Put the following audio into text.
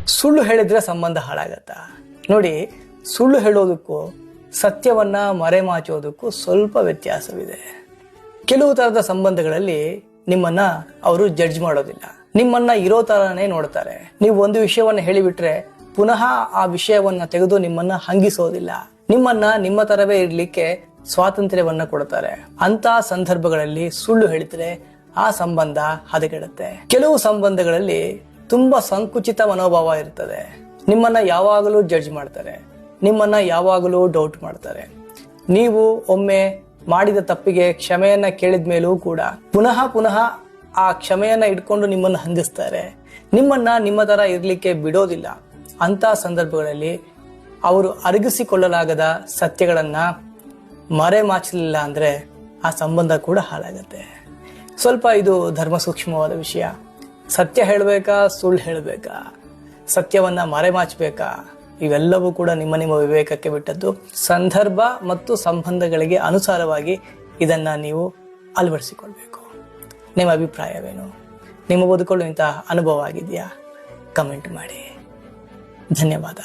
ಸುಳ್ಳು ಹೇಳಿದ್ರೆ ಸಂಬಂಧ ಹಾಳಾಗತ್ತಾ? ನೋಡಿ, ಸುಳ್ಳು ಹೇಳೋದಕ್ಕೂ ಸತ್ಯವನ್ನ ಮರೆಮಾಚೋದಕ್ಕೂ ಸ್ವಲ್ಪ ವ್ಯತ್ಯಾಸವಿದೆ. ಕೆಲವು ತರದ ಸಂಬಂಧಗಳಲ್ಲಿ ನಿಮ್ಮನ್ನ ಅವರು ಜಡ್ಜ್ ಮಾಡೋದಿಲ್ಲ, ನಿಮ್ಮನ್ನ ಇರೋ ತರನೇ ನೋಡ್ತಾರೆ. ನೀವು ಒಂದು ವಿಷಯವನ್ನ ಹೇಳಿಬಿಟ್ರೆ ಪುನಃ ಆ ವಿಷಯವನ್ನ ತೆಗೆದು ನಿಮ್ಮನ್ನ ಹಂಗಿಸೋದಿಲ್ಲ, ನಿಮ್ಮನ್ನ ನಿಮ್ಮ ತರವೇ ಇರ್ಲಿಕ್ಕೆ ಸ್ವಾತಂತ್ರ್ಯವನ್ನ ಕೊಡ್ತಾರೆ. ಅಂತ ಸಂದರ್ಭಗಳಲ್ಲಿ ಸುಳ್ಳು ಹೇಳಿದ್ರೆ ಆ ಸಂಬಂಧ ಹದಗೆಡುತ್ತೆ. ಕೆಲವು ಸಂಬಂಧಗಳಲ್ಲಿ ತುಂಬಾ ಸಂಕುಚಿತ ಮನೋಭಾವ ಇರ್ತದೆ. ನಿಮ್ಮನ್ನ ಯಾವಾಗಲೂ ಜಡ್ಜ್ ಮಾಡ್ತಾರೆ, ನಿಮ್ಮನ್ನ ಯಾವಾಗಲೂ ಡೌಟ್ ಮಾಡ್ತಾರೆ. ನೀವು ಒಮ್ಮೆ ಮಾಡಿದ ತಪ್ಪಿಗೆ ಕ್ಷಮೆಯನ್ನ ಕೇಳಿದ ಮೇಲೂ ಕೂಡ ಪುನಃ ಆ ಕ್ಷಮೆಯನ್ನ ಇಟ್ಕೊಂಡು ನಿಮ್ಮನ್ನ ಹಂಗಿಸ್ತಾರೆ. ನಿಮ್ಮನ್ನ ನಿಮ್ಮ ತರ ಇರ್ಲಿಕ್ಕೆ ಬಿಡೋದಿಲ್ಲ. ಅಂತ ಸಂದರ್ಭಗಳಲ್ಲಿ ಅವರು ಅರಗಿಸಿಕೊಳ್ಳಲಾಗದ ಸತ್ಯಗಳನ್ನ ಮರೆಮಾಚಲಿಲ್ಲ ಅಂದ್ರೆ ಆ ಸಂಬಂಧ ಕೂಡ ಹಾಳಾಗತ್ತೆ. ಸ್ವಲ್ಪ ಇದು ಧರ್ಮ ಸೂಕ್ಷ್ಮವಾದ ವಿಷಯ. ಸತ್ಯ ಹೇಳಬೇಕಾ, ಸುಳ್ಳು ಹೇಳಬೇಕಾ, ಸತ್ಯವನ್ನ ಮರೆಮಾಚಬೇಕಾ, ಇವೆಲ್ಲವೂ ಕೂಡ ನಿಮ್ಮ ವಿವೇಕಕ್ಕೆ ಬಿಟ್ಟದ್ದು. ಸಂದರ್ಭ ಮತ್ತು ಸಂಬಂಧಗಳಿಗೆ ಅನುಸಾರವಾಗಿ ಇದನ್ನ ನೀವು ಅಳವಡಿಸಿಕೊಳ್ಬೇಕು. ನಿಮ್ಮ ಅಭಿಪ್ರಾಯವೇನು? ನಿಮ್ಮ ಬದುಕಲು ಇಂತಹ ಅನುಭವ ಆಗಿದೆಯಾ? ಕಮೆಂಟ್ ಮಾಡಿ. ಧನ್ಯವಾದ.